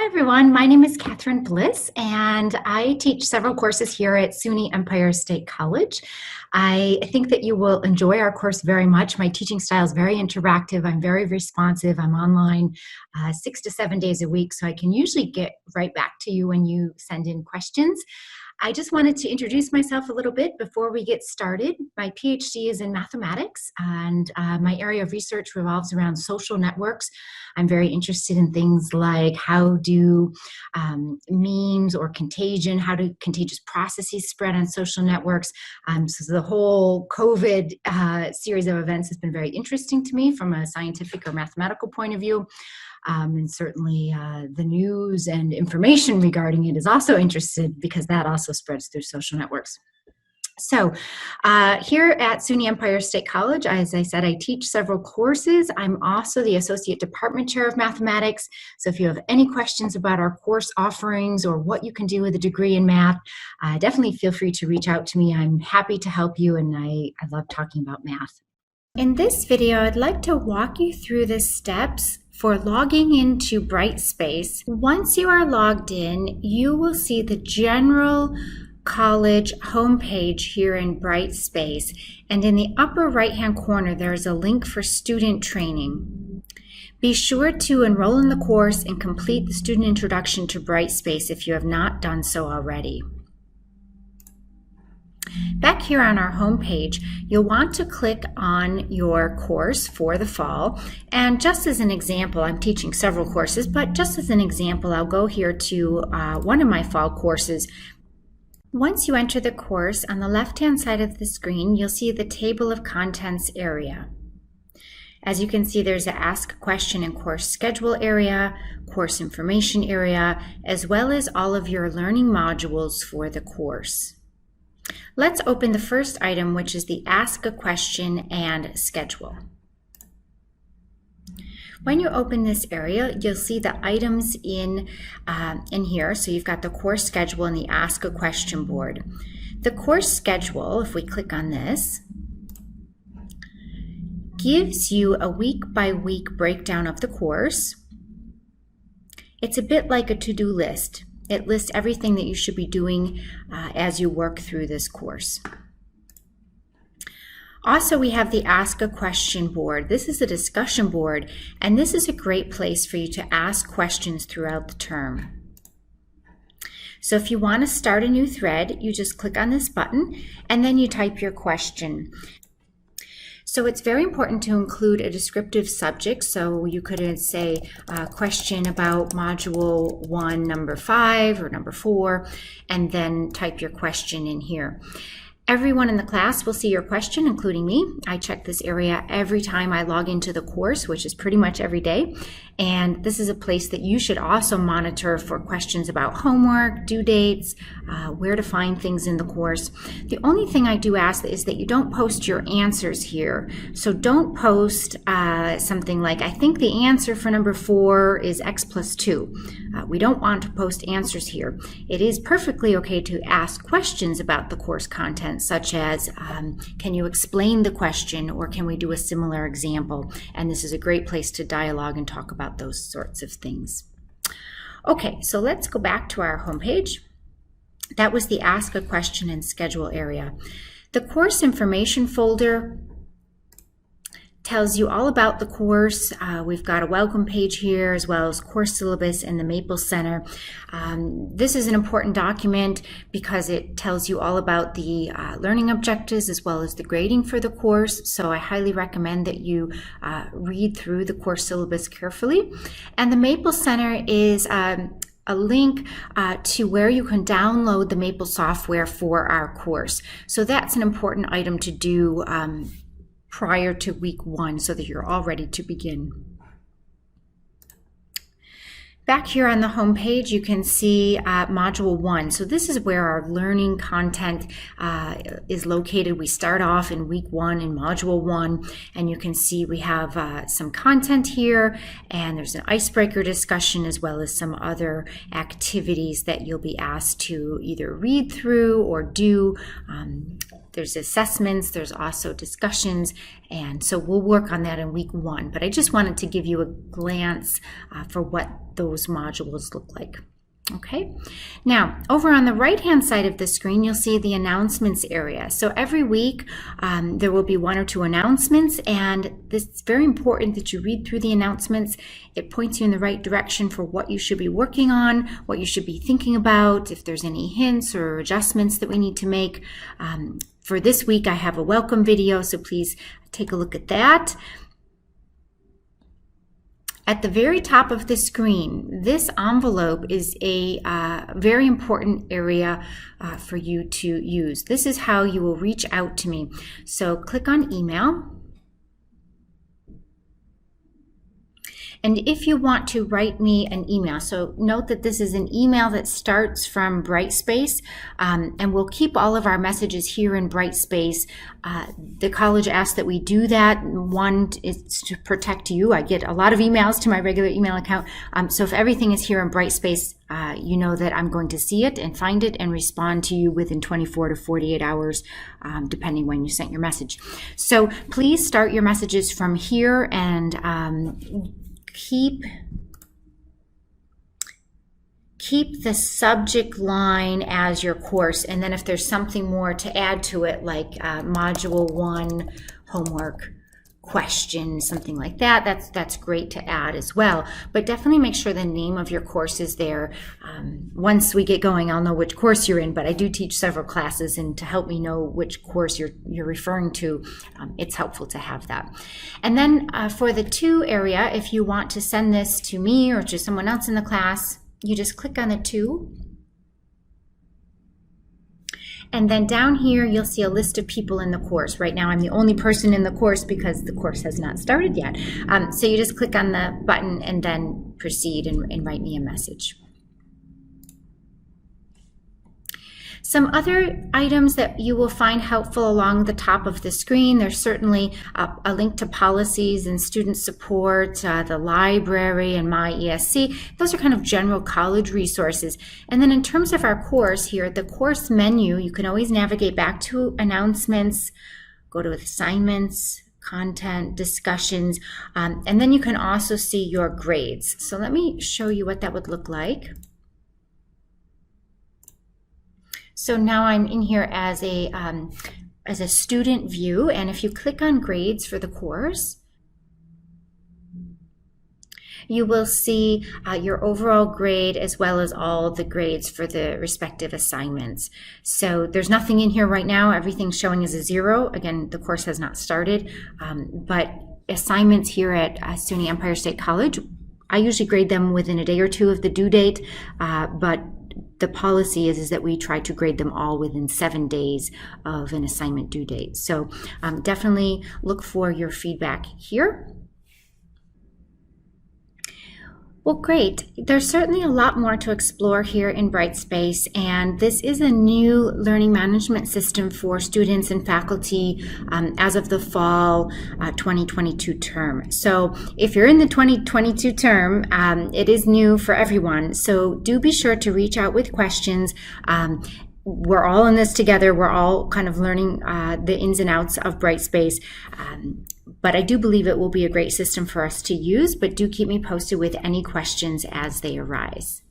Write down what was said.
Hi everyone, my name is Catherine Bliss and I teach several courses here at SUNY Empire State College. I think that you will enjoy our course very much. My teaching style is very interactive. I'm very responsive. I'm online 6 to 7 days a week, so I can usually get right back to you when you send in questions. I just wanted to introduce myself a little bit before we get started. My PhD is in mathematics, and my area of research revolves around social networks. I'm very interested in things like how do memes or contagion, how do contagious processes spread on social networks. So the whole COVID series of events has been very interesting to me from a scientific or mathematical point of view. And certainly the news and information regarding it is also interested because that also spreads through social networks. So here at SUNY Empire State College, as I said, I teach several courses. I'm also the Associate Department Chair of Mathematics. So if you have any questions about our course offerings or what you can do with a degree in math, definitely feel free to reach out to me. I'm happy to help you, and I love talking about math. In this video, I'd like to walk you through the steps for logging into Brightspace. Once you are logged in, you will see the general college homepage here in Brightspace, and in the upper right-hand corner, there is a link for student training. Be sure to enroll in the course and complete the student introduction to Brightspace if you have not done so already. Back here on our homepage, you'll want to click on your course for the fall. And just as an example, I'm teaching several courses, but just as an example, I'll go here to one of my fall courses. Once you enter the course, on the left-hand side of the screen, you'll see the table of contents area. As you can see, there's an Ask a Question and Course Schedule area, Course Information area, as well as all of your learning modules for the course. Let's open the first item, which is the Ask a Question and Schedule. When you open this area, you'll see the items in here. So you've got the course schedule and the Ask a Question board. The course schedule, if we click on this, gives you a week-by-week breakdown of the course. It's a bit like a to-do list. It lists everything that you should be doing as you work through this course. Also, we have the Ask a Question board. This is a discussion board, and this is a great place for you to ask questions throughout the term. So if you want to start a new thread, you just click on this button, and then you type your question. So it's very important to include a descriptive subject. So you could say a question about module 1, number 5 or number 4, and then type your question in here. Everyone in the class will see your question, including me. I check this area every time I log into the course, which is pretty much every day. And this is a place that you should also monitor for questions about homework, due dates, where to find things in the course. The only thing I do ask is that you don't post your answers here. So don't post something like, I think the answer for number 4 is x plus 2. We don't want to post answers here. It is perfectly okay to ask questions about the course content, such as, can you explain the question, or can we do a similar example? And this is a great place to dialogue and talk about those sorts of things. Okay, so let's go back to our homepage. That was the Ask a Question and Schedule area. The course information folder tells you all about the course. We've got a welcome page here, as well as course syllabus and the Maple Center. This is an important document because it tells you all about the learning objectives as well as the grading for the course. So I highly recommend that you read through the course syllabus carefully. And the Maple Center is a link to where you can download the Maple software for our course. So that's an important item to do prior to week 1 so that you're all ready to begin. Back here on the home page, you can see Module 1. So this is where our learning content is located. We start off in week 1 in Module 1, and you can see we have some content here, and there's an icebreaker discussion as well as some other activities that you'll be asked to either read through or do. There's assessments, there's also discussions, and so we'll work on that in week 1. But I just wanted to give you a glance for what what those modules look like. Okay, now over on the right hand side of the screen, you'll see the announcements area. So every week there will be 1 or 2 announcements, and it's very important that you read through the announcements. It points you in the right direction for what you should be working on, what you should be thinking about, if there's any hints or adjustments that we need to make. For this week, I have a welcome video, so please take a look at that. At the very top of the screen, this envelope is a very important area for you to use. This is how you will reach out to me. So click on email. And if you want to write me an email, so note that this is an email that starts from Brightspace, and we'll keep all of our messages here in Brightspace. The college asks that we do that. One is to protect you. I get a lot of emails to my regular email account. So if everything is here in Brightspace, you know that I'm going to see it and find it and respond to you within 24 to 48 hours, depending when you sent your message. So please start your messages from here, and keep the subject line as your course, and then if there's something more to add to it, like module 1 homework question, something like that, that's great to add as well. But definitely make sure the name of your course is there. Once we get going, I'll know which course you're in, but I do teach several classes, and to help me know which course you're referring to, it's helpful to have that. And then for the to area, if you want to send this to me or to someone else in the class, you just click on the to. And then down here, you'll see a list of people in the course. Right now, I'm the only person in the course because the course has not started yet. So you just click on the button and then proceed and write me a message. Some other items that you will find helpful along the top of the screen, there's certainly a link to policies and student support, the library, and My ESC. Those are kind of general college resources. And then in terms of our course here, the course menu, you can always navigate back to announcements, go to assignments, content, discussions, and then you can also see your grades. So let me show you what that would look like. So now I'm in here as a student view, and if you click on grades for the course, you will see your overall grade as well as all the grades for the respective assignments. So there's nothing in here right now. Everything's showing as a 0. Again, the course has not started, but assignments here at SUNY Empire State College, I usually grade them within a day or 2 of the due date, but the policy is that we try to grade them all within 7 days of an assignment due date. So definitely look for your feedback here. Well, great. There's certainly a lot more to explore here in Brightspace, and this is a new learning management system for students and faculty as of the fall 2022 term. So if you're in the 2022 term, it is new for everyone. So do be sure to reach out with questions. We're all in this together. We're all kind of learning the ins and outs of Brightspace. But I do believe it will be a great system for us to use, but do keep me posted with any questions as they arise.